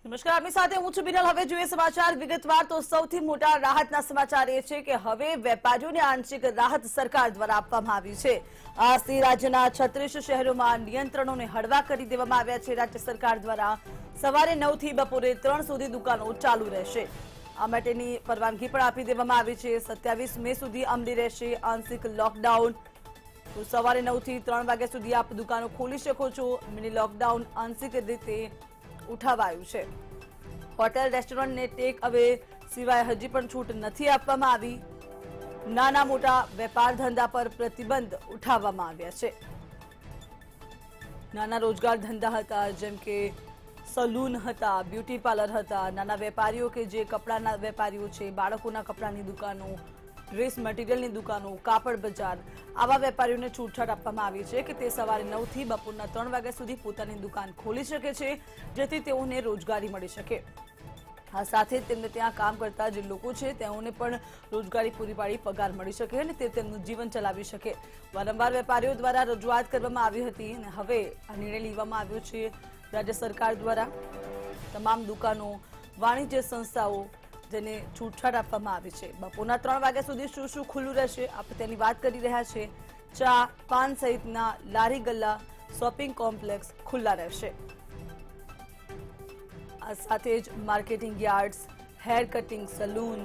નમસ્કાર, આપની સાથે હું છું બિનલ। હવે જોઈએ સમાચાર વિગતવાર। તો સૌથી મોટા રાહતના સમાચાર એ છે કે હવે વેપારીઓને આંશિક રાહત સરકાર દ્વારા આપવામાં આવી છે। આજથી રાજ્યના 36 શહેરોમાં નિયંત્રણોને હળવા કરી દેવામાં આવ્યા છે। રાજ્ય સરકાર દ્વારા સવારે 9 થી બપોરે 3 સુધી દુકાનો ચાલુ રહેશે। આ માટેની પરવાનગી પણ આપી દેવામાં આવી છે। 27 મે સુધી અમલી રહેશે આંશિક લોકડાઉન। તો સવારે 9 થી 3 વાગ્યા સુધી આપ દુકાનો ખોલી શકો છો। મિની લોકડાઉન આંશિક રીતે ઉઠાવાયું છે। હોટેલ રેસ્ટોરન્ટ ને ટેક અવે સિવાય હજી પણ છૂટ નથી આપવામાં આવી। નાના મોટા વેપાર ધંધા પર પ્રતિબંધ ઉઠાવવામાં આવ્યા છે। નાના રોજગાર ધંધા હતા, જેમ કે સલૂન હતા, બ્યુટી પાર્લર હતા, નાના વેપારીઓ કે જે કપડાના વેપારીઓ છે, બાળકોના કપડાની દુકાનો, ડ્રેસ મટીરિયલની દુકાનો, કાપડ બજાર, આવા વેપારીઓને છૂટછાટ આપવામાં આવી છે કે તે સવારે 9 થી બપોરના 3 વાગ્યા સુધી પોતાની દુકાન ખોલી શકે છે, જેથી તેઓને રોજગારી મળી શકે। આ સાથે તેમને ત્યાં કામ કરતા જે લોકો છે તેઓને પણ રોજગારી પૂરી પાડી પગાર મળી શકે અને તે તેમનું જીવન ચલાવી શકે। વારંવાર વેપારીઓ દ્વારા રજૂઆત કરવામાં આવી હતી અને હવે આ નિર્ણય લેવામાં આવ્યો છે રાજ્ય સરકાર દ્વારા। તમામ દુકાનો, વાણિજ્ય સંસ્થાઓ જેને છૂટછાટ આપવામાં આવી છે। બપોરના 3 વાગ્યા સુધી શું શું ખુલ્લું રહેશે આપણે તેની વાત કરી રહ્યા છે। ચા, પાન સહિતના લારી ગલ્લા, શોપિંગ કોમ્પ્લેક્સ ખુલ્લા રહેશે। આ સાથે જ માર્કેટિંગ યાર્ડ્સ, હેર કટિંગ સલૂન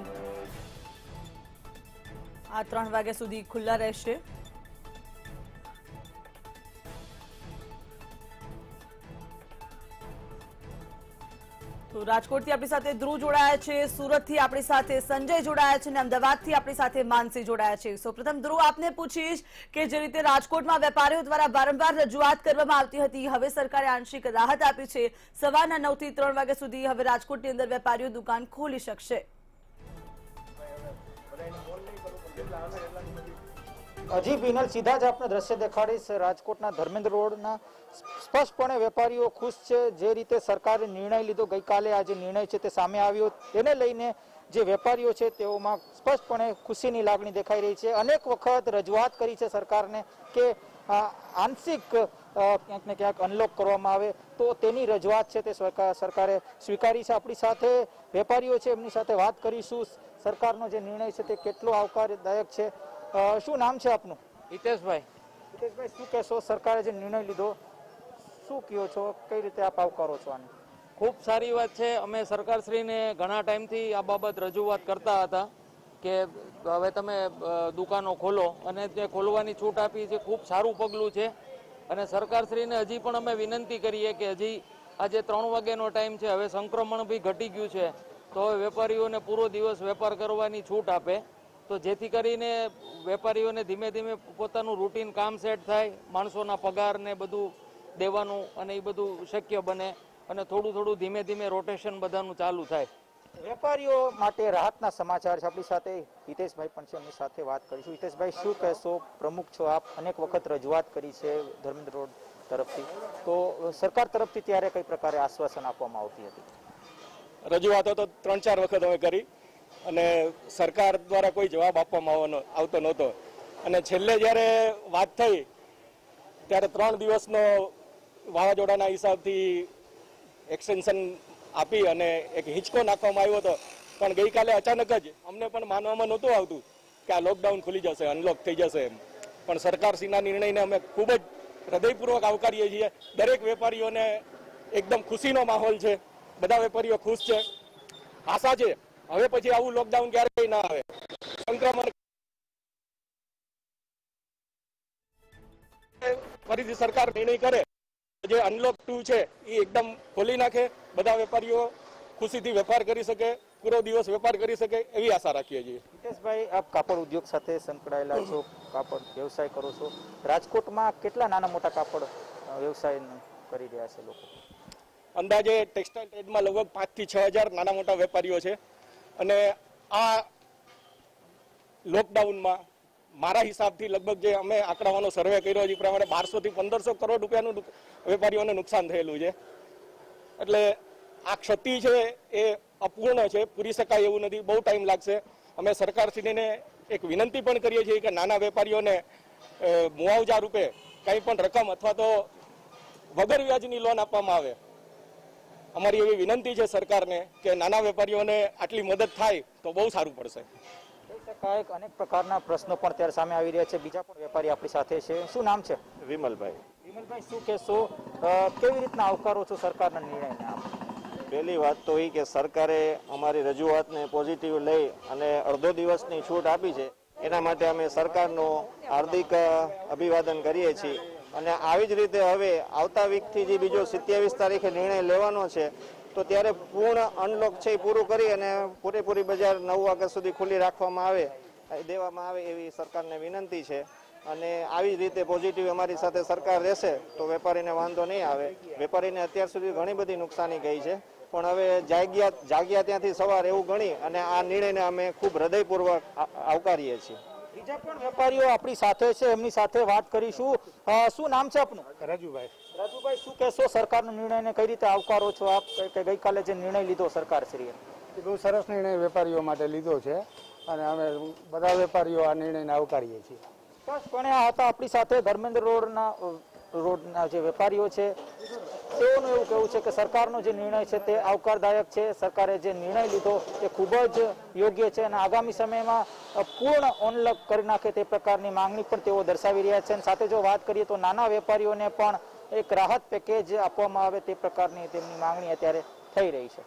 આ 3 વાગ્યા સુધી ખુલ્લા રહેશે। તો રાજકોટથી આપણી સાથે ધ્રુવ જોડાયા છે, સુરતથી આપણી સાથે સંજય જોડાયા છે અને અમદાવાદથી આપણી સાથે માનસી જોડાયા છે। સૌપ્રથમ ધ્રુવ, આપને પૂછીશ કે જે રીતે રાજકોટમાં વેપારીઓ દ્વારા વારંવાર રજૂઆત કરવામાં આવતી હતી, હવે સરકારે આંશિક રાહત આપી છે। સવારના 9 થી 3 વાગ્યા સુધી હવે રાજકોટની અંદર વેપારીઓ દુકાન ખોલી શકશે। હજી બિનલ સીધા જ આપને દ્રશ્ય દેખાડીશ। રાજકોટના ધર્મેન્દ્ર રોડના સ્પષ્ટપણે વેપારીઓ ખુશ છે। જે રીતે સરકારે નિર્ણય લીધો ગઈકાલે, આ જે નિર્ણય છે તે સામે આવ્યો, તેને લઈને જે વેપારીઓ છે તેઓમાં સ્પષ્ટપણે ખુશીની લાગણી દેખાઈ રહી છે। અનેક વખત રજૂઆત કરી છે સરકારને કે આંશિક ક્યાંક ને ક્યાંક અનલોક કરવામાં આવે, તો તેની રજૂઆત છે તે સરકારે સ્વીકારી છે। આપણી સાથે વેપારીઓ છે, એમની સાથે વાત કરીશું। સરકારનો જે નિર્ણય છે તે કેટલો આવકારદાયક છે। શું નામ છે આપનું? હિતેશભાઈ। હિતેશભાઈ, શું કહેશો? સરકારે જે નિર્ણય લીધો, શું કહો છો? કઈ રીતે આપ આવકારો છો આને? ખૂબ સારી વાત છે। અમે સરકારશ્રીને ઘણા ટાઈમથી આ બાબત રજૂઆત કરતા હતા કે હવે તમે દુકાનો ખોલો, અને તે ખોલવાની છૂટ આપી છે, ખૂબ સારું પગલું છે। અને સરકારશ્રીને હજી પણ અમે વિનંતી કરીએ કે હજી આજે 3 વાગ્યાનો ટાઈમ છે, હવે સંક્રમણ બી ઘટી ગયું છે, તો હવે વેપારીઓને પૂરો દિવસ વેપાર કરવાની છૂટ આપે, તો જેથી કરીને વેપારીઓને ધીમે ધીમે પોતાનું રૂટીન કામ સેટ થાય, માણસોના પગાર ને બધું દેવાનું અને એ બધું શક્ય બને, અને થોડું થોડું ધીમે ધીમે રોટેશન બધાનું ચાલુ થાય। વેપારીઓ માટે રાહતના સમાચાર છે। આપણી સાથે હિતેશભાઈ પણ છે, એમની સાથે વાત કરીશું। હિતેશભાઈ, શું કહેશો? પ્રમુખ છો આપ, અનેક વખત રજૂઆત કરી છે ધર્મેન્દ્ર રોડ તરફથી, તો સરકાર તરફથી ત્યારે કઈ પ્રકારે આશ્વાસન આપવામાં આવતી હતી? રજૂઆતો તો 3-4 વખત અમે કરી અને સરકાર દ્વારા કોઈ જવાબ આપવામાં આવતો નહોતો, અને છેલ્લે જ્યારે વાત થઈ ત્યારે 3 દિવસનો વાવાઝોડાના હિસાબથી એક્સટેન્શન આપી અને એક હિંચકો નાખવામાં આવ્યો હતો, પણ ગઈકાલે અચાનક જ અમને પણ માનવામાં નહોતું આવતું કે આ લોકડાઉન ખુલી જશે, અનલોક થઈ જશે એમ, પણ સરકારશ્રીના નિર્ણયને અમે ખૂબ જ હૃદયપૂર્વક આવકારીએ છીએ। દરેક વેપારીઓને એકદમ ખુશીનો માહોલ છે, બધા વેપારીઓ ખુશ છે। આશા છે હવે પછી આવું લોકડાઉન ક્યારેય ના આવે। સંક્રમણ ફરીથી સરકાર નિર્ણય કરે, જે અનલોક 2 છે એ એકદમ ખોલી નાખે, બધા વેપારીઓ ખુશીથી વેપાર કરી શકે, પૂરો દિવસ વેપાર કરી શકે, એવી આશા રાખીએ છીએ। હિતેશભાઈ, આપ કાપડ ઉદ્યોગ સાથે સંકળાયેલા છો, કાપડ વ્યવસાય કરો છો। રાજકોટમાં કેટલા નાના મોટા કાપડ વ્યવસાય કરી રહ્યા છે લોકો? અંદાજે ટેક્સટાઇલ ટ્રેડમાં લગભગ 5 થી 6 હજાર નાના મોટા વેપારીઓ છે, અને આ લોકડાઉનમાં મારા હિસાબથી લગભગ જે અમે આંકડાઓનો સર્વે કર્યો એ પ્રમાણે 1200 થી 1500 કરોડ રૂપિયાનું વેપારીઓને નુકસાન થયેલું છે। એટલે આ ક્ષતિ છે એ અપૂર્ણ છે, પૂરી શકાય એવું નથી, બહુ ટાઈમ લાગશે। અમે સરકારશ્રીને એક વિનંતી પણ કરીએ છીએ કે નાના વેપારીઓને મુઆવજા રૂપે કંઈ પણ રકમ અથવા તો વગર વ્યાજની લોન આપવામાં આવે। અમારી એવી વિનંતી છે સરકારને કે નાના વેપારીઓને આટલી મદદ થાય તો બહુ સારું પડશે. અનેક પ્રકારના પ્રશ્નો પણ ત્યારે સામે આવી રહ્યા છે. બીજા પણ વેપારી આપણી સાથે છે. શું નામ છે? વિમલભાઈ. વિમલભાઈ, શું કહેશો, કેવી રીતના આવકારો છો સરકારના નિર્ણયને? પહેલી વાત તો એ કે સરકારે અમારી રજૂઆતને પોઝિટિવ લઈ અને અડધો દિવસની છૂટ આપી છે, એના માટે અમે સરકારનું હાર્દિક અભિવાદન કરીએ છીએ. અને આવી જ રીતે હવે આવતા વીકથી જે બીજો 27 તારીખે નિર્ણય લેવાનો છે, તો ત્યારે પૂર્ણ અનલોક છે એ પૂરું કરી અને પૂરેપૂરી બજાર 9 વાગ્યા સુધી ખુલ્લી રાખવામાં દેવામાં આવે એવી સરકારને વિનંતી છે. અને આવી જ રીતે પોઝિટિવ અમારી સાથે સરકાર રહેશે તો વેપારીને વાંધો નહીં આવે. વેપારીને અત્યાર સુધી ઘણી બધી નુકસાની ગઈ છે, પણ હવે જાગ્યા ત્યાંથી સવાર એવું ગણી અને આ નિર્ણયને અમે ખૂબ હૃદયપૂર્વક આવકારીએ છીએ. બીજા પણ વેપારીઓ આપણી સાથે છે, એમની સાથે વાત કરીશું. શું નામ છે આપનું? રાજુભાઈ. રાજુભાઈ, શું કહેશો, સરકારના નિર્ણયને કઈ રીતે આવકારો છો આપ? કે ગઈકાલે જે નિર્ણય લીધો સરકારશ્રીએ, એ બહુ સરસ નિર્ણય વેપારીઓ માટે લીધો છે અને અમે બધા વેપારીઓ આ નિર્ણયને આવકારીએ છીએ. સ્પષ્ટપણે આ હતા આપણી સાથે ધર્મેન્દ્ર રોડના જે વેપારીઓ છે, તેઓનું એવું કહેવું છે કે સરકારનો જે નિર્ણય છે તે આવકારદાયક છે. સરકારે જે નિર્ણય લીધો તે ખૂબ જ યોગ્ય છે અને આગામી સમયમાં પૂર્ણ અનલોક કરી નાખે તે પ્રકારની માંગણી પણ તેઓ દર્શાવી રહ્યા છે. અને સાથે જો વાત કરીએ તો નાના વેપારીઓને પણ એક રાહત પેકેજ આપવામાં આવે તે પ્રકારની તેમની માંગણી અત્યારે થઈ રહી છે.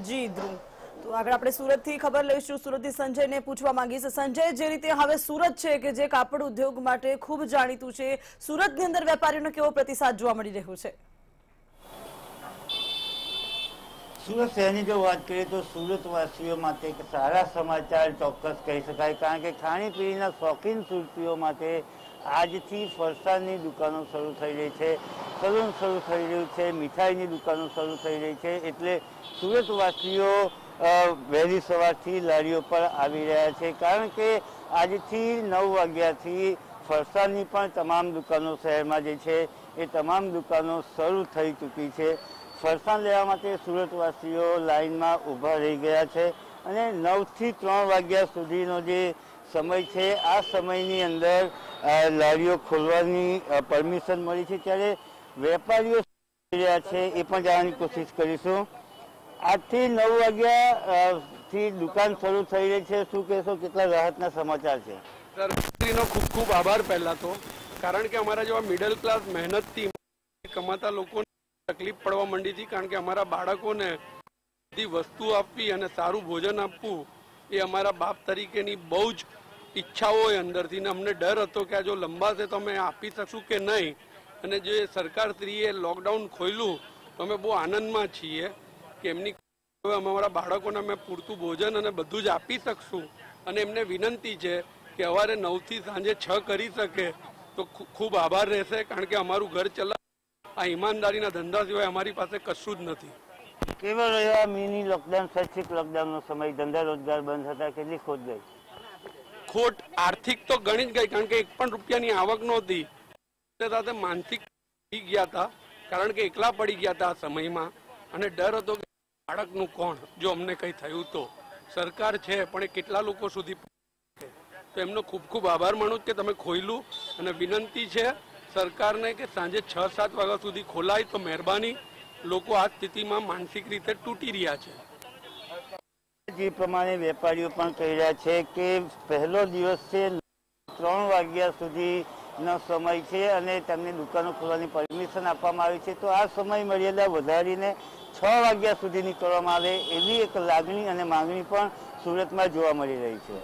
જી ધ્રુવ, તો આગળ આપણે સુરતથી ખબર લઈશું. સુરતથી સંજયને પૂછવા માંગીશ. સંજય, જે રીતે હવે સુરત છે કે જે કાપડ ઉદ્યોગ માટે ખૂબ જાણીતું છે, સુરતની અંદર વેપારીઓનો કેવો પ્રતિસાદ જોવા મળી રહ્યો છે? સુરત શહેરની જો વાત કરીએ તો સુરતવાસીઓ માટે એક સારા સમાચાર ચોક્કસ કહી શકાય, કારણ કે ખાણીપીણીના શોખીન સુરતીઓ માટે આજથી ફરસાણની દુકાનો શરૂ થઈ રહી છે, સલૂન શરૂ થઈ રહ્યું છે, મીઠાઈની દુકાનો શરૂ થઈ રહી છે. એટલે સુરતવાસીઓ વહેલી સવારથી લારીઓ પર આવી રહ્યા છે, કારણ કે આજથી 9 વાગ્યાથી ફરસાણની પણ તમામ દુકાનો શહેરમાં જે છે એ તમામ દુકાનો શરૂ થઈ ચૂકી છે. ફરસાણ લેવા માટે સુરતવાસીઓ લાઇનમાં ઊભા રહી ગયા છે અને 9 થી 3 વાગ્યા સુધીનો જે સમય છે, આ સમયની અંદર લારીઓ ખોલવાની પરમિશન મળી છે. ત્યારે વેપારીઓ રહ્યા છે એ પણ જાણવાની કોશિશ કરીશું. આજથી 9 વાગ્યાથી દુકાન શરૂ થઈ રહી છે. શું કહેશો, કેટલા રાહતના સમાચાર છે? સરકારનો ખૂબ ખૂબ આભાર પહેલા તો, કારણ કે અમારા જેવા મિડલ ક્લાસ મહેનતથી કમાતા લોકોને તકલીફ પડવા માંડી હતી, કારણ કે અમારા બાળકોને બધી વસ્તુ આપવી અને સારું ભોજન આપવું એ અમારા બાપ તરીકેની બહુ જ ઈચ્છા હોય અંદરથી, ને અમને ડર હતો કે આ જો લંબાશે તો અમે આપી શકશું કે નહીં. અને જે સરકારશ્રીએ લોકડાઉન ખોલ્યું તો અમે બહુ આનંદમાં છીએ કે એમની અમારા બાળકોને અમે પૂરતું ભોજન અને બધું જ આપી શકશું. અને એમને વિનંતી છે કે સવારે 9 થી સાંજે 6 કરી શકે તો ખૂબ આભાર રહેશે, કારણ કે અમારું ઘર ચલાવ આ ઈમાનદારીના ધંધા સિવાય અમારી પાસે કશું જ નથી. કેવો રહ્યા મિની લોકડાઉન, સ્વૈચ્છિક લોકડાઉનનો સમય? ધંધા રોજગાર બંધ હતા, કેટલી ખોટ ગઈ? ખોટ આર્થિક તો ગણી જ ગઈ, કારણ કે 1 પણ રૂપિયાની આવક નહોતી. સાથે માનસિક ગયા હતા, કારણ કે એકલા પડી ગયા હતા આ સમયમાં, અને ડર હતો કે બાળકનું કોણ જો અમને કંઈ થયું તો. સરકાર છે પણ એ કેટલા લોકો સુધી, તો એમનો ખૂબ ખૂબ આભાર માનું કે તમે ખોલ્યું. અને વિનંતી છે સરકારને કે સાંજે 6-7 વાગ્યા સુધી ખોલાય તો મહેરબાની. લોકો આ સ્થિતિમાં માનસિક રીતે તૂટી રહ્યા છે. જે પ્રમાણે વેપારીઓ પણ કહી રહ્યા છે કે પહેલો દિવસ છે, 3 વાગ્યા સુધીનો સમય છે અને તેમને દુકાનો ખોલવાની પરમિશન આપવામાં આવી છે. તો આ સમય મર્યાદા વધારીને 6 વાગ્યા સુધીની કરવામાં આવે એવી એક લાગણી અને માંગણી પણ સુરતમાં જોવા મળી રહી છે.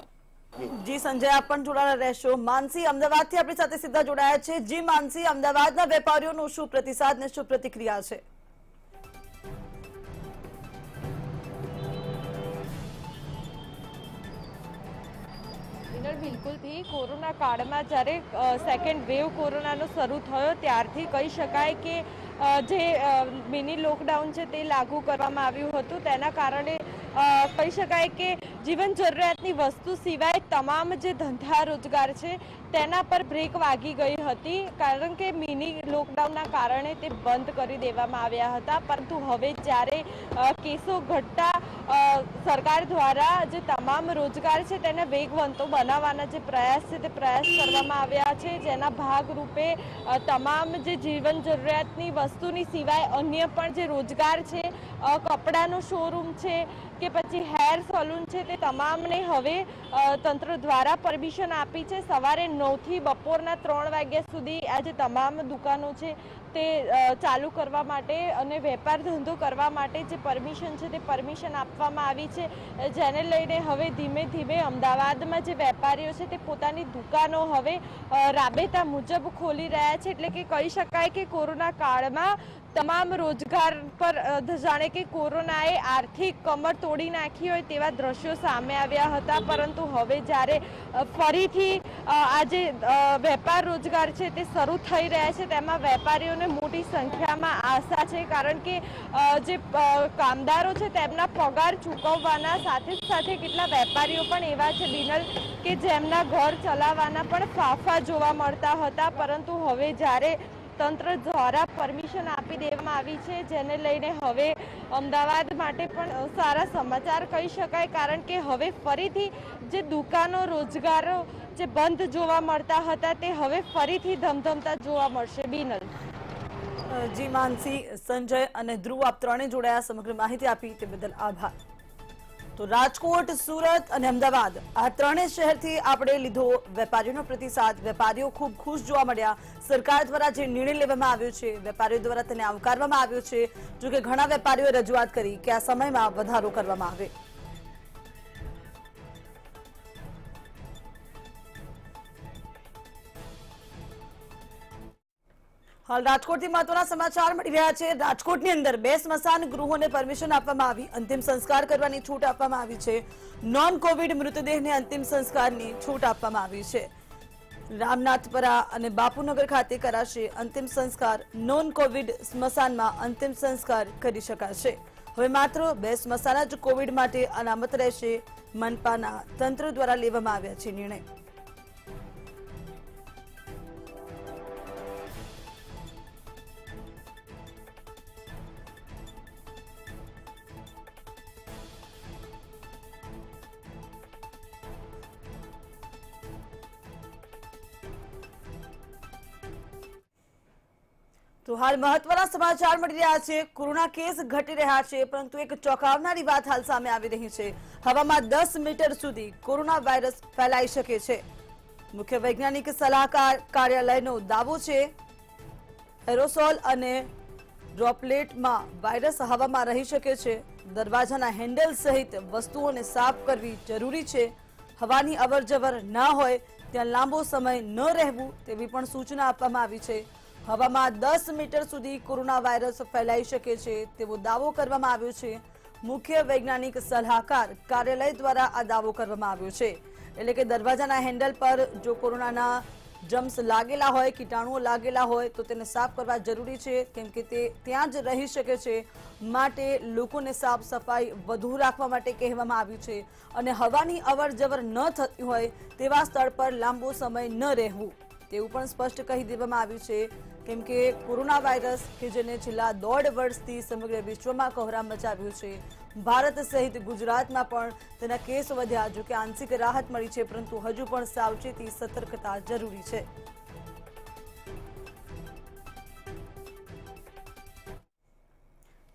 જી સંજય, આપ પણ જોડાયેલા રહેશો. માનસી અમદાવાદથી આપણી સાથે સીધા જોડાયા છે. જી માનસી, અમદાવાદના વેપારીઓનો શું પ્રતિસાદ ને શું પ્રતિક્રિયા છે? બિલકુલથી કોરોના કાળમાં જ્યારે સેકન્ડ વેવ કોરોનાનો શરૂ થયો ત્યારથી કહી શકાય કે જે મિની લોકડાઉન છે તે લાગુ કરવામાં આવ્યું હતું. તેના કારણે કહી શકાય કે જીવન જરૂરિયાતની વસ્તુ સિવાય તમામ જે ધંધા રોજગાર છે તેના પર બ્રેક વાગી ગઈ હતી, કારણ કે મિની લોકડાઉનના કારણે તે બંધ કરી દેવામાં આવ્યા હતા. પરંતુ હવે જ્યારે કેસો ઘટતા સરકાર દ્વારા જે તમામ રોજગાર છે તેને વેગવંતો બનાવવાના જે પ્રયાસ છે તે પ્રયાસ કરવામાં આવ્યા છે, જેના ભાગરૂપે તમામ જે જીવન જરૂરિયાતની વસ્તુની સિવાય અન્ય પણ જે રોજગાર છે, કપડાનો શોરૂમ છે કે પછી હેર સલૂન છે, તે તમામને હવે તંત્ર દ્વારા પરમિશન આપી છે. સવારે 9 થી બપોરના 3 વાગ્યા સુધી આ જે તમામ દુકાનો છે તે ચાલુ કરવા માટે અને વેપાર ધંધો કરવા માટે જે પરમિશન છે તે પરમિશન આપવામાં આવી છે, જેને લઈને હવે ધીમે ધીમે અમદાવાદમાં જે વેપારીઓ છે તે પોતાની દુકાનો હવે રાબેતા મુજબ ખોલી રહ્યા છે. એટલે કે કહી શકાય કે કોરોના કાળમાં તમામ રોજગાર પર જાણે કે કોરોનાએ આર્થિક કમર તોડી નાખી હોય તેવા દ્રશ્યો સામે આવ્યા હતા, પરંતુ હવે જ્યારે ફરીથી આ જે વેપાર રોજગાર છે તે શરૂ થઈ રહ્યા છે તેમાં વેપારીઓને મોટી સંખ્યામાં આશા છે, કારણ કે જે કામદારો છે તેમના પગાર ચૂકવવાના સાથે સાથે કેટલા વેપારીઓ પણ એવા છે બિનલ કે જેમના ઘર ચલાવવાના પણ ફાફા જોવા મળતા હતા, પરંતુ હવે જ્યારે તંત્ર દ્વારા પરમિશન આપી દેવામાં આવી છે, જેને લઈને હવે અમદાવાદ માટે પણ સારા સમાચાર કહી શકાય, કારણ કે હવે ફરીથી જે દુકાનો રોજગારો જે બંધ જોવા મળતા હતા તે હવે ફરીથી ધમધમતા જોવા મળશે. બિનલ. જી માનસી, સંજય અને ધ્રુવ, આપ ત્રણે જોડાયા, સમગ્ર માહિતી આપી તે બદલ આભાર. તો રાજકોટ, સુરત અને અમદાવાદ આ ત્રણેય શહેરથી આપણે લીધો વેપારીઓનો પ્રતિસાદ. વેપારીઓ ખૂબ ખુશ જોવા મળ્યા. સરકાર દ્વારા જે નિર્ણય લેવામાં આવ્યો છે, વેપારીઓ દ્વારા તેને આવકારવામાં આવ્યો છે. જોકે ઘણા વેપારીઓએ રજૂઆત કરી કે આ સમયમાં વધારો કરવામાં આવે. હાલ રાજકોટથી મહત્વના સમાચાર મળી રહ્યા છે. રાજકોટની અંદર 2 સ્મશાન ગૃહોને પરમિશન આપવામાં આવી, અંતિમ સંસ્કાર કરવાની છૂટ આપવામાં આવી છે. નોન કોવિડ મૃતદેહને અંતિમ સંસ્કારની છૂટ આપવામાં આવી છે. રામનાથપરા અને બાપુનગર ખાતે કરાશે અંતિમ સંસ્કાર. નોન કોવિડ સ્મશાનમાં અંતિમ સંસ્કાર કરી શકાશે. હવે માત્ર 2 સ્મશાન જ કોવિડ માટે અનામત રહેશે. મનપાના તંત્ર દ્વારા લેવામાં આવ્યા છે નિર્ણય. તો હાલ મહત્વના સમાચાર મળી રહ્યા છે. કોરોના કેસ ઘટી રહ્યા છે, પરંતુ એક ચોંકાવનારી વાત હાલ સામે આવી રહી છે. હવામાં 10 મીટર સુધી કોરોના વાયરસ ફેલાઈ શકે છે. મુખ્ય વૈજ્ઞાનિક સલાહકાર કાર્યાલયનો દાવો છે એરોસોલ અને ડ્રોપલેટમાં વાયરસ હવામાં રહી શકે છે. દરવાજાના હેન્ડલ સહિત વસ્તુઓને સાફ કરવી જરૂરી છે. હવાની અવરજવર ના હોય ત્યાં લાંબો સમય ન રહેવું તેવી પણ સૂચના આપવામાં આવી છે. હવામાં 10 મીટર સુધી કોરોના વાયરસ ફેલાઈ શકે છે તેવો દાવો કરવામાં આવ્યો છે. મુખ્ય વૈજ્ઞાનિક સલાહકાર કાર્યાલય દ્વારા આ દાવો કરવામાં આવ્યો છે. એટલે કે દરવાજાના હેન્ડલ પર જો કોરોનાના જમ્સ લાગેલા હોય, કીટાણુઓ લાગેલા હોય તો તેને સાફ કરવા જરૂરી છે, કેમ કે તે ત્યાં જ રહી શકે છે. માટે લોકોને સાફ સફાઈ વધુ રાખવા માટે કહેવામાં આવ્યું છે. અને હવાની અવરજવર ન થતી હોય તેવા સ્થળ પર લાંબો સમય ન રહેવું તેવું પણ સ્પષ્ટ કહી દેવામાં આવ્યું છે. કેમ કે કોરોના વાયરસ કે જેને છેલ્લા 1.5 વર્ષથી સમગ્ર વિશ્વમાં કોહરામ મચાવ્યું છે, ભારત સહિત ગુજરાતમાં પણ તેના કેસ વધ્યા. જો કે આંશિક રાહત મળી છે, પરંતુ હજુ પણ સાવચેતી, સતર્કતા જરૂરી છે.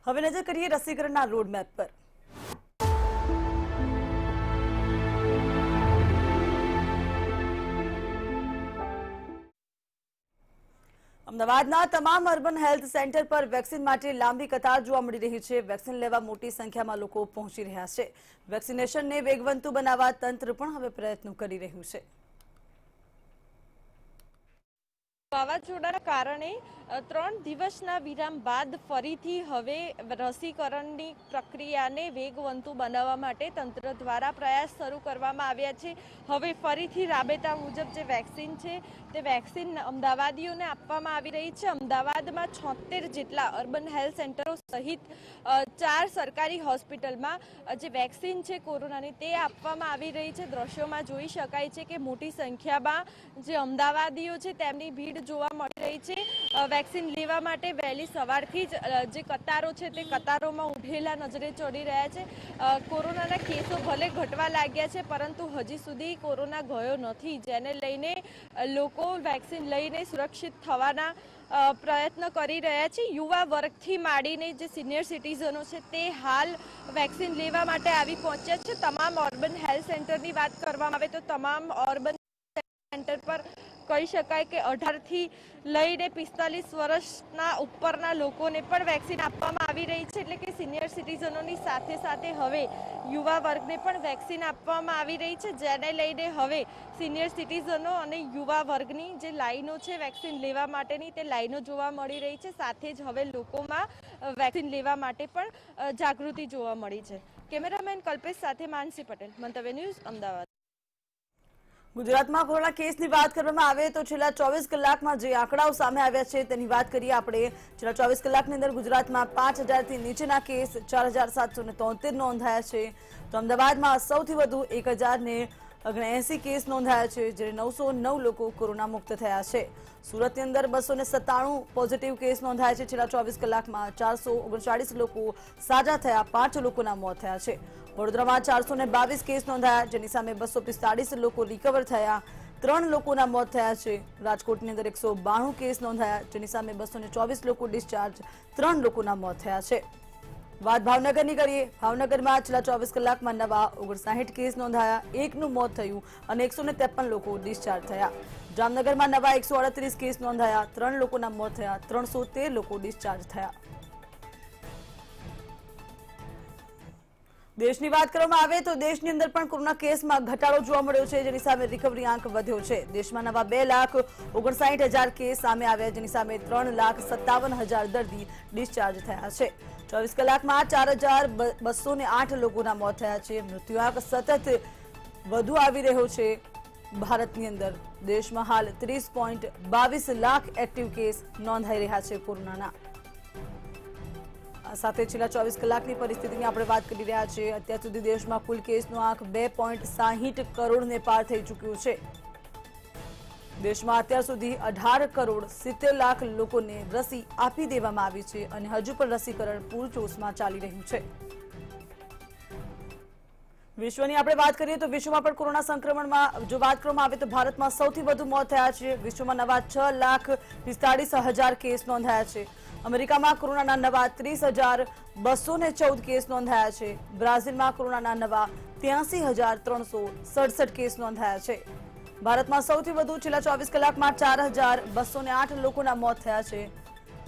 હવે નજર કરીએ રસીકરણના રોડમેપ પર. અમદાવાદના તમામ અર્બન હેલ્થ સેન્ટર પર વેક્સિન માટે લાંબી કતાર જોવા મળી રહી છે. વેક્સિન લેવા મોટી સંખ્યામાં લોકો પહોંચી રહ્યા છે. વેક્સિનેશનને વેગવંતુ બનાવવા તંત્ર પણ હવે પ્રયત્નો કરી રહ્યું છે. વાવાઝોડાના કારણે 3 દિવસના વિરામ બાદ ફરીથી હવે રસીકરણની પ્રક્રિયાને વેગવંતુ બનાવવા માટે તંત્ર દ્વારા પ્રયાસ શરૂ કરવામાં આવ્યા છે. હવે ફરીથી રાબેતા મુજબ જે વેક્સિન છે તે વેક્સિન અમદાવાદીઓને આપવામાં આવી રહી છે. અમદાવાદમાં 76 જેટલા અર્બન હેલ્થ સેન્ટરો સહિત 4 સરકારી હોસ્પિટલમાં જે વેક્સિન છે કોરોનાની તે આપવામાં આવી રહી છે. દ્રશ્યોમાં જોઈ શકાય છે કે મોટી સંખ્યામાં જે અમદાવાદીઓ છે તેમની ભીડ જોવા મળી રહી છે. વેક્સિન લેવા માટે વહેલી સવારથી જ જે કતારો છે તે કતારોમાં ઉભેલા નજરે ચડી રહ્યા છે. કોરોનાના કેસો ભલે ઘટવા લાગ્યા છે, પરંતુ હજી સુધી કોરોના ગયો નથી, જેને લઈને લોકો વેક્સિન લઈને સુરક્ષિત થવાના પ્રયત્ન કરી રહ્યા છે. યુવા વર્ગથી માંડીને જે સિનિયર સિટીઝનો છે તે હાલ વેક્સિન લેવા માટે આવી પહોંચ્યા છે. તમામ અર્બન હેલ્થ સેન્ટરની વાત કરવામાં આવે તો તમામ અર્બન સેન્ટર પર કહી શકાય કે 18 થી લઈને 45 વર્ષના ઉપરના લોકોને પણ વેક્સિન આપવામાં આવી રહી છે. એટલે કે સિનિયર સિટીઝનોની સાથે સાથે હવે યુવા વર્ગને પણ વેક્સિન આપવામાં આવી રહી છે, જેને લઈને હવે સિનિયર સિટીઝનો અને યુવા વર્ગની જે લાઈનો છે વેક્સિન લેવા માટેની તે લાઈનો જોવા મળી રહી છે. સાથે જ હવે લોકોમાં વેક્સિન લેવા માટે પણ જાગૃતિ જોવા મળી છે. કેમેરામેન કલ્પેશ સાથે માનસી પટેલ, મંતવ્ય ન્યૂઝ, અમદાવાદ. ગુજરાતમાં કોરોના કેસની વાત કરવામાં આવે તો છેલ્લા 24 કલાકમાં જે આંકડાઓ સામે આવ્યા છે તેની વાત કરીએ આપણે. છેલ્લા 24 કલાકની અંદર ગુજરાતમાં 5000થી નીચેના કેસ 4773 નોંધાયા છે. તો અમદાવાદમાં સૌથી વધુ 1079 કેસ નોંધાયા છે, જ્યારે 909 લોકો કોરોના મુક્ત થયા છે. સુરતની અંદર 297 પોઝિટિવ કેસ નોંધાયા છે. છેલ્લા 24 કલાકમાં 439 લોકો સાજા થયા, 5 લોકોના મોત થયા છે. વડોદરામાં 422 કેસ નોંધાયા, જેની સામે 245 લોકો રિકવર થયા, 3 લોકોના મોત થયા છે. રાજકોટની અંદર 192 કેસ નોંધાયા, જેની સામે 224 લોકો ડિસ્ચાર્જ, 3 લોકોના મોત થયા છે. વાત ભાવનગરની કરીએ. ભાવનગરમાં છેલ્લા 24 કલાકમાં નવા 59 કેસ નોંધાયા, 1નું મોત થયું અને 153 લોકો ડિસ્ચાર્જ થયા. જામનગરમાં નવા 138 કેસ નોંધાયા, 3 લોકોના મોત થયા, 313 લોકો ડિસ્ચાર્જ થયા. દેશની વાત કરવામાં આવે તો દેશની અંદર પણ કોરોના કેસમાં ઘટાડો જોવા મળ્યો છે, જેની સામે રિકવરી આંક વધ્યો છે. દેશમાં નવા 2,59,000 કેસ સામે આવ્યા, જેની સામે 3,57,000 દર્દી ડિસ્ચાર્જ થયા છે. 24 કલાકમાં 4,208 લોકોના મોત થયા છે. મૃત્યુઆંક સતત વધુ આવી રહ્યો છે. ભારતની અંદર દેશમાં હાલ 30.22 લાખ એક્ટિવ કેસ નોંધાઈ રહ્યા છે કોરોનાના. સાથે છેલ્લા 24 કલાકની પરિસ્થિતિની આપણે વાત કરી રહ્યા છીએ. અત્યાર સુધી દેશમાં કુલ કેસનો આંક 2.60 કરોડને પાર થઈ ચૂક્યો છે. દેશમાં અત્યાર સુધી 18 કરોડ 70 લાખ લોકોને રસી આપી દેવામાં આવી છે અને હજુ પણ રસીકરણ પૂરજોશમાં ચાલી રહ્યું છે. વિશ્વની આપણે વાત કરીએ તો વિશ્વમાં પણ કોરોના સંક્રમણમાં જો વાત કરવામાં આવે તો ભારતમાં સૌથી વધુ મોત થયા છે. વિશ્વમાં નવા 6,45,000 કેસ નોંધાયા છે. અમેરિકામાં કોરોનાના નવા 30,214 કેસ નોંધાયા છે. બ્રાઝિલમાં કોરોનાના નવા 83,367 કેસ નોંધાયા છે. ભારતમાં સૌથી વધુ છેલ્લા 24 કલાકમાં 4,208 લોકોના મોત થયા છે.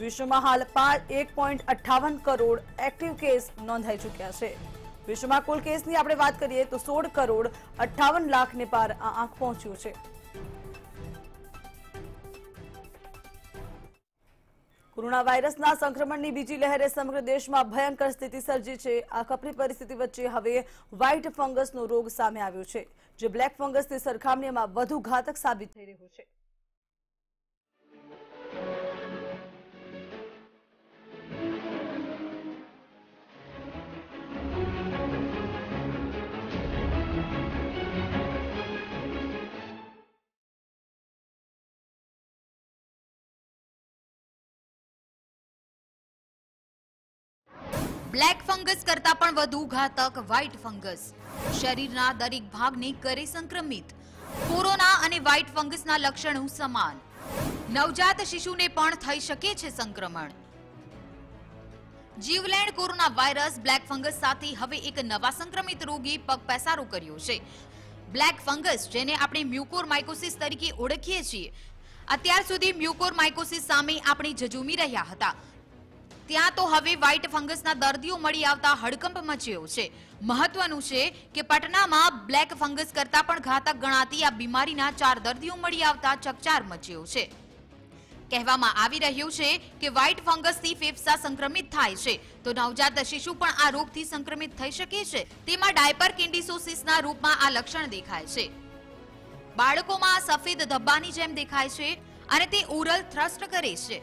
વિશ્વમાં હાલ 1.58 કરોડ એક્ટિવ કેસ નોંધાઈ ચૂક્યા છે. વિશ્વમાં કુલ કેસની આપણે વાત કરીએ તો 16 કરોડ 58 લાખને પાર આ આંક પહોંચ્યો છે. કોરોના વાયરસના સંક્રમણની બીજી લહેરે સમગ્ર દેશમાં ભયંકર સ્થિતિ સર્જી છે. આ કપરી પરિસ્થિતિ વચ્ચે હવે વ્હાઇટ ફંગસનો રોગ સામે આવ્યો છે, જે બ્લેક ફંગસની સરખામણીમાં વધુ ઘાતક સાબિત થઈ રહ્યો છે. બ્લેક ફંગસ કરતા પણ વધુ ઘાતક વ્હાઇટ ફંગસ શરીરના દરેક ભાગને કરે સંક્રમિત. કોરોના અને વ્હાઇટ ફંગસના લક્ષણો સમાન. નવજાત શિશુને પણ થઈ શકે છે સંક્રમણ. જીવલેણ કોરોના વાયરસ બ્લેક ફંગસ સાથે હવે એક નવા સંક્રમિત રોગી પગપેસારો કર્યો છે. બ્લેક ફંગસ, જેને આપણે મ્યુકોરમાઇકોસિસ તરીકે ઓળખીએ છીએ, અત્યાર સુધી મ્યુકોરમાઇકોસિસ સામે આપણે ઝઝૂમી રહ્યા હતા. ત્યાં તો હવે વ્હાઇટ ફંગસના દર્દીઓ મળી આવતા હડકંપ મચ્યો છે. મહત્વનું છે કે પટનામાં બ્લેક ફંગસ કરતા પણ ઘાતક ગણાતી આ બીમારીના 4 દર્દીઓ મળી આવતા ચકચાર મચ્યો છે. કહેવામાં આવી રહ્યું છે કે વ્હાઇટ ફંગસથી ફેફસા સંક્રમિત થાય છે, તો નવજાત શિશુ પણ આ રોગથી સંક્રમિત થઈ શકે છે. તેમાં ડાયપર કેન્ડિસોસિસના રૂપમાં આ લક્ષણ દેખાય છે. બાળકોમાં સફેદ ધબ્બાની જેમ દેખાય છે અને તે ઓરલ થ્રસ્ટ કરે છે.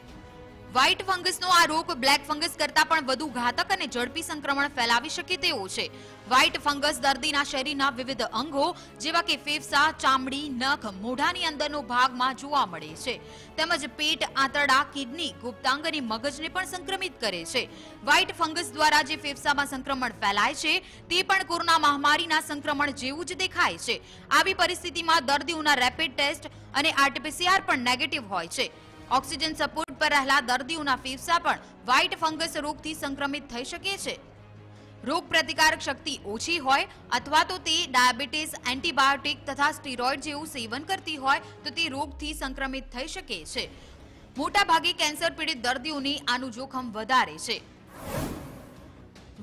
વ્હાઇટ ફંગસનો આ રોગ બ્લેક ફંગસ કરતા પણ વધુ ઘાતક અને ઝડપી સંક્રમણ ફેલાવી શકે તેવો છે. વ્હાઇટ ફંગસ દર્દીના શરીરના વિવિધ અંગો જેવા કે ફેફસા, ચામડી, નખ, મોઢાની અંદરનો ભાગમાં જોવા મળે છે તેમજ પેટ, આંતરડા, કિડની, ગુપ્તાંગ અને મગજને પણ સંક્રમિત કરે છે. વ્હાઇટ ફંગસ દ્વારા જે ફેફસામાં સંક્રમણ ફેલાય છે તે પણ કોરોના મહામારીના સંક્રમણ જેવું જ દેખાય છે. આવી પરિસ્થિતિમાં દર્દીઓના રેપિડ ટેસ્ટ અને આરટીપીસીઆર પણ નેગેટિવ હોય છે. ઓક્સિજન સપોર્ટ પર રહેલા દર્દીઓના ફેફસા પણ વ્હાઇટ ફંગસ રોગથી સંક્રમિત થઈ શકે છે. રોગ પ્રતિકારક શક્તિ ઓછી હોય અથવા તો તે ડાયાબિટીસ, એન્ટીબાયોટિક તથા સ્ટીરોઇડ જેવું સેવન કરતી હોય તો તે રોગથી સંક્રમિત થઈ શકે છે. મોટાભાગે કેન્સર પીડિત દર્દીઓને આનું જોખમ વધારે છે.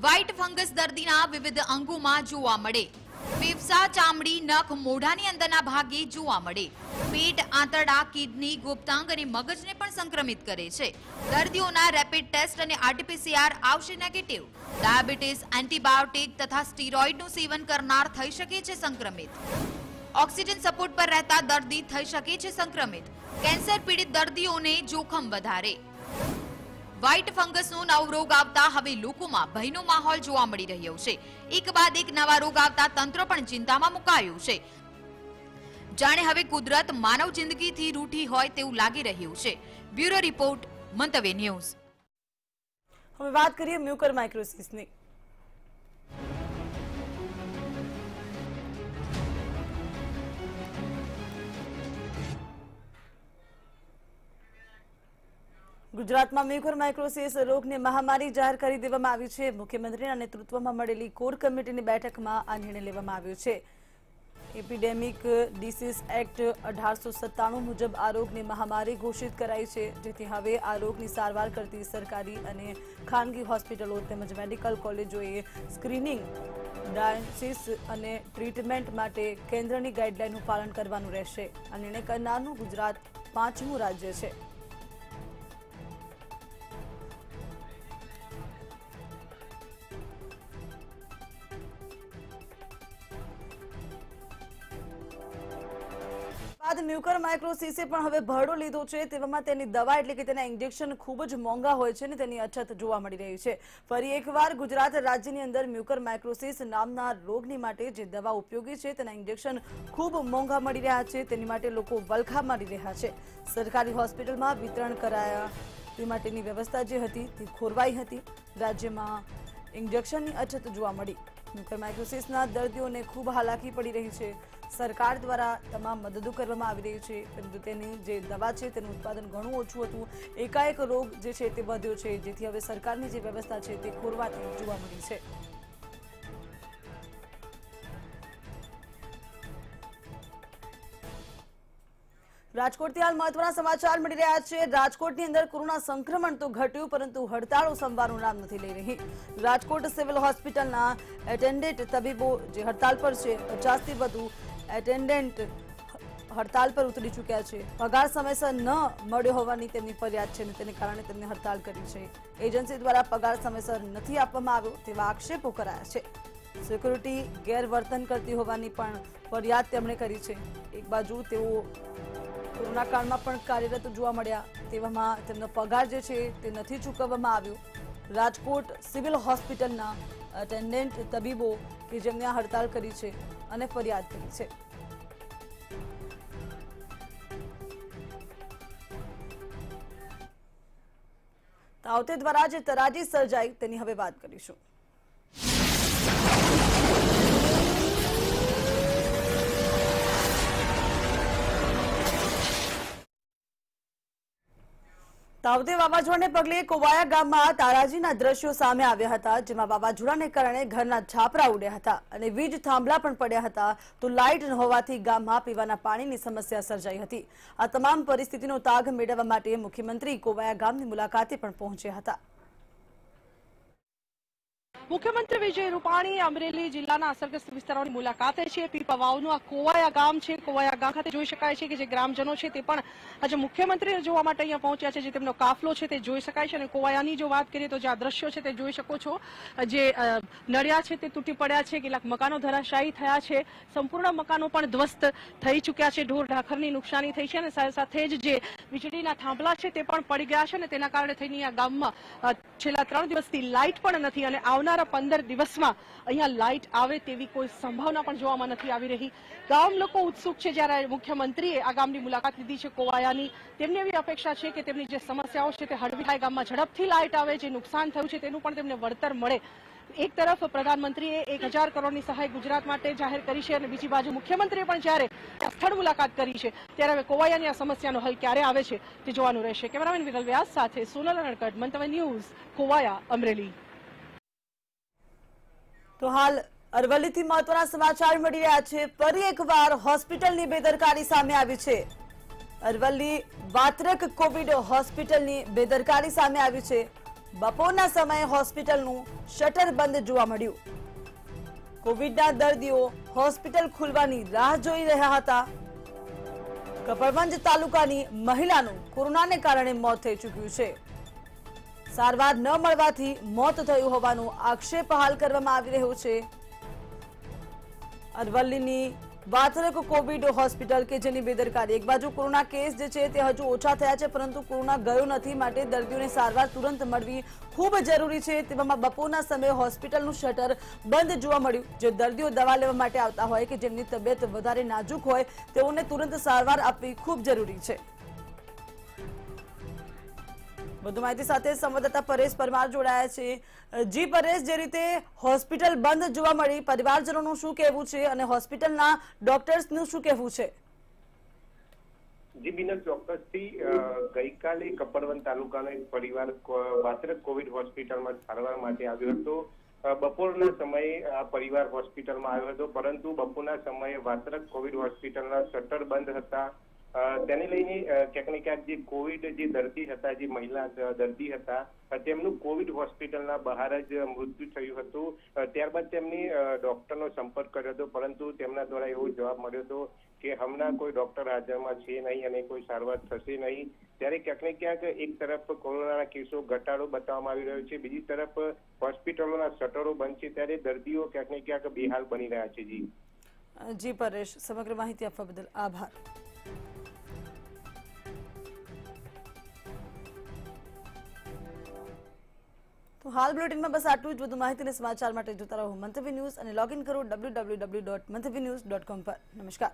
વ્હાઇટ ફંગસ દર્દીના વિવિધ અંગોમાં જોવા મળે. ફેફસા, ચામડી, નખ, મોઢાની અંદરના ભાગે જોવા મળે. પેટ, આંતરડા, કિડની, ગુપ્તાંગ અને મગજને પણ સંક્રમિત કરે છે. દર્દીઓના રેપિડ ટેસ્ટ અને આરટીપીસીઆર આવશે નેગેટિવ. ડાયાબિટીસ, એન્ટીબાયોટિક તથા સ્ટીરોઇડનું સેવન કરનાર થઈ શકે છે સંક્રમિત. ઓક્સિજન સપોર્ટ પર રહેતા દર્દી થઈ શકે છે સંક્રમિત. કેન્સર પીડિત દર્દીઓને જોખમ વધારે. વ્હાઇટ ફંગસનો નવો રોગ આવતા હવે લોકોમાં ભયનો માહોલ જોવા મળી રહ્યો છે. એક બાદ એક નવા રોગ આવતા તંત્ર પણ ચિંતામાં મુકાયું છે. જાણે હવે કુદરત માનવ જિંદગીથી રૂઠી હોય તેવું લાગી રહ્યું છે. બ્યુરો રિપોર્ટ, મંતવ્ય ન્યૂઝ. હવે વાત કરીએ મ્યુકોરમાઇકોસિસની. ગુજરાતમાં મ્યુકોરમાઇકોસિસ રોગની મહામારી જાહેર કરી દેવામાં આવી છે. મુખ્યમંત્રીના નેતૃત્વમાં મળેલી કોર કમિટીની બેઠકમાં આ નિર્ણય લેવામાં આવ્યો છે. એપિડેમિક ડિસીઝ એક્ટ 1897 મુજબ આ રોગની મહામારી ઘોષિત કરાઈ છે, જેથી હવે આ રોગની સારવાર કરતી સરકારી અને ખાનગી હોસ્પિટલો તેમજ મેડિકલ કોલેજોએ સ્ક્રીનિંગ, ડાયગ્નોસિસ અને ટ્રીટમેન્ટ માટે કેન્દ્રની ગાઈડલાઈનનું પાલન કરવાનું રહેશે. આ નિર્ણય કરનારનું ગુજરાત 5મું રાજ્ય છે. મ્યુકોરમાઇકોસિસે પણ હવે ભરડો લીધો છે. તેવામાં તેની દવા એટલે કે તેના ઇન્જેક્શન ખૂબ જ મોંઘા હોય છે અને તેની અછત જોવા મળી રહી છે. ફરી એકવાર ગુજરાત રાજ્યની અંદર મ્યુકોરમાઇકોસિસ નામના રોગની માટે જે દવા ઉપયોગી છે તેના ઇન્જેક્શન ખૂબ મોંઘા મળી રહ્યા છે. તેની માટે લોકો વલખા મારી રહ્યા છે. સરકારી હોસ્પિટલમાં વિતરણ કરાયા તે માટેની વ્યવસ્થા જે હતી તે ખોરવાઈ હતી. રાજ્યમાં ઇન્જેક્શનની અછત જોવા મળી. મ્યુકોરમાઇકોસિસના દર્દીઓને ખૂબ હાલાકી પડી રહી છે. સરકાર દ્વારા તમામ મદદો કરવામાં આવી રહી છે, પરંતુ તેની જે દવા છે તેનું ઉત્પાદન ઘણું ઓછું હતું. એકાએક રોગ જે છે તે વધ્યો છે, જેથી હવે સરકારની જે વ્યવસ્થા છે તે ખોરવાતી જોવા મળી છે. રાજકોટથી હાલ મહત્વના સમાચાર મળી રહ્યા છે. રાજકોટની અંદર કોરોના સંક્રમણ તો ઘટ્યું, પરંતુ હડતાળો સંભાળવાનું નામ નથી લઈ રહી. રાજકોટ સિવિલ હોસ્પિટલના એટેન્ડન્ટ તબીબો જે હડતાળ પર છે, 50થી વધુ એટેન્ડન્ટ હડતાળ પર ઉતરી ચૂક્યા છે. પગાર સમયસર ન મળ્યો હોવાની તેમની ફરિયાદ છે અને તેને કારણે તેમને હડતાળ કરી છે. એજન્સી દ્વારા પગાર સમયસર નથી આપવામાં આવ્યો તેવા આક્ષેપો કરાયા છે. સિક્યુરિટી ગેરવર્તન કરતી હોવાની પણ ફરિયાદ તેમણે કરી છે. એક બાજુ તેઓ કોરોના કાળમાં પણ કાર્યરત જોવા મળ્યા, તેવામાં તેમનો પગાર જે છે તે નથી ચૂકવવામાં આવ્યો. રાજકોટ સિવિલ હોસ્પિટલના એટેન્ડન્ટ તબીબો કે જેમને આ હડતાળ કરી છે અને ફરિયાદ કરી છે. તાવતે દ્વારા જે તરાજી સર્જાઈ તેની હવે વાત કરીશું. તાવતે વાવાઝોડાને પગલે કોવાયા ગામમાં તારાજીના દ્રશ્યો સામે આવ્યા હતા, જેમાં વાવાઝોડાને કારણે ઘરના છાપરા ઉડ્યા હતા અને વીજ થાંભલા પણ પડ્યા હતા. તો લાઇટ ન હોવાથી ગામમાં પીવાના પાણીની સમસ્યા સર્જાઈ હતી. આ તમામ પરિસ્થિતિનો તાગ મેળવવા માટે મુખ્યમંત્રી કોવાયા ગામની મુલાકાતે પણ પહોંચ્યા હતા. મુખ્યમંત્રી વિજય રૂપાણી અમરેલી જિલ્લાના અસરગ્રસ્ત વિસ્તારોની મુલાકાતે છે। પીપા વાવનું આ કોવાયા ગામ છે। કોવાયા ગામ ખાતે જોઈ શકાય છે કે જે ગ્રામજનો છે તે પણ આજે મુખ્યમંત્રીને જોવા માટે અહીંયા પહોંચ્યા છે। જે તેમનો કાફલો છે તે જોઈ શકાય છે। અને કોવાયાની જો વાત કરીએ તો જે આ દ્રશ્યો છે તે જોઈ શકો છો। જે નળિયા છે તે તૂટી પડ્યા છે, કેટલાક મકાનો ધરાશાયી થયા છે, સંપૂર્ણ મકાનો પણ ધ્વસ્ત થઈ ચૂક્યા છે, ઢોર ઢાખરની નુકસાની થઈ છે અને સાથે જ જે વીજળીના થાંભલા છે તે પણ પડી ગયા છે અને તેના કારણે થઈને આ ગામમાં છેલ્લા 3 દિવસથી લાઇટ પણ નથી અને આવનારા 15 દિવસમાં અહીંયા લાઇટ આવે તેવી કોઈ સંભાવના પણ જોવામાં નથી આવી રહી। ગામ લોકો ઉત્સુક છે। જ્યારે મુખ્યમંત્રીએ આ ગામની મુલાકાત લીધી છે કોવાયાની, તેમની એવી અપેક્ષા છે કે તેમની જે સમસ્યાઓ છે તે હળવી થાય, ગામમાં ઝડપથી લાઇટ આવે, જે નુકસાન થયું છે તેનું પણ તેમને વળતર મળે। એક તરફ પ્રધાનમંત્રીએ 1000 કરોડની સહાય ગુજરાત માટે જાહેર કરી છે અને બીજી બાજુ મુખ્યમંત્રીએ પણ જ્યારે સ્થળ મુલાકાત કરી છે ત્યારે હવે કોવાયાની આ સમસ્યાનો હલ ક્યારે આવે છે તે જોવાનું રહેશે। કેમેરામેન વિરલ વ્યાસ સાથે સોનલ અણકટ, મંતવ્ય ન્યૂઝ, કોવાયા, અમરેલી। તો હાલ અરવલ્લીથી મહત્વના સમાચાર મળી રહ્યા છે। ફરી એકવાર હોસ્પિટલની બેદરકારી સામે આવી છે। અરવલ્લી વાત્રક કોવિડ હોસ્પિટલની બેદરકારી સામે આવી છે। બપોરના સમયે હોસ્પિટલનું શટર બંધ જોવા મળ્યું। કોવિડના દર્દીઓ હોસ્પિટલ ખુલવાની રાહ જોઈ રહ્યા હતા। કપડવંજ તાલુકાની મહિલાનું કોરોનાને કારણે મોત થઈ ચૂક્યું છે। સારવાર ન મળવાથી મોત થયું હોવાનો આક્ષેપ હાલ કરવામાં આવી રહ્યો છે। અરવલ્લીની વાત્રક કોવિડ હોસ્પિટલ કે જેની બેદરકારી, એક બાજુ કોરોના કેસ જે છે તે હજુ ઓછા થયા છે પરંતુ કોરોના ગયો નથી, માટે દર્દીઓને સારવાર તુરંત મળવી ખૂબ જરૂરી છે। તેવામાં બપોરના સમયે હોસ્પિટલનું શટર બંધ જોવા મળ્યું। જે દર્દીઓ દવા લેવા માટે આવતા હોય કે જેમની તબિયત વધારે નાજુક હોય તેઓને તુરંત સારવાર આપવી ખૂબ જરૂરી છે। વધુ માહિતી સાથે સંવાદદાતા પરેશ પરમાર જોડાયા છે। જી પરેશ, જે રીતે હોસ્પિટલ બંધ જોવા મળી, પરિવારજનોનું શું કહેવું છે અને હોસ્પિટલના ડોક્ટર્સનું શું કહેવું છે? જી બિનલ, ચોક્કસથી ગઈકાલે કપડવંજ તાલુકાનો એક પરિવાર વાત્રક કોવિડ હોસ્પિટલમાં સારવાર માટે આવ્યો હતો। બપોરના સમયે આ પરિવાર હોસ્પિટલમાં આવ્યો હતો, પરંતુ બપોરના સમયે વાત્રક કોવિડ હોસ્પિટલના શટર બંધ હતા। તેને લઈને ક્યાંક ને ક્યાંક જે કોવિડ જે દર્દી હતા, જે મહિલા દર્દી હતા, તેમનું કોવિડ હોસ્પિટલના બહાર જ મૃત્યુ થયું હતું। ત્યારબાદ તેમની ડોક્ટરનો સંપર્ક કર્યો હતો, પરંતુ તેમના દ્વારા એવો જવાબ મળ્યો હતો કે હમણાં કોઈ ડોક્ટર હાજરમાં છે નહીં અને કોઈ સારવાર થશે નહીં। ત્યારે ક્યાંક ને ક્યાંક એક તરફ કોરોનાના કેસો ઘટાડો બતાવવામાં આવી રહ્યો છે, બીજી તરફ હોસ્પિટલોના શટરો બંધ છે, ત્યારે દર્દીઓ ક્યાંક ને ક્યાંક બેહાલ બની રહ્યા છે। જી પરેશ, સમગ્ર માહિતી આપવા બદલ આભાર। તો હાલ બુલેટિનમાં બસ આટલું જ। વધુ માહિતી અને સમાચાર માટે જોતા રહો મંતવ્ય ન્યૂઝ અને લોગ ઇન કરો www.mantavynews.com પર। નમસ્કાર।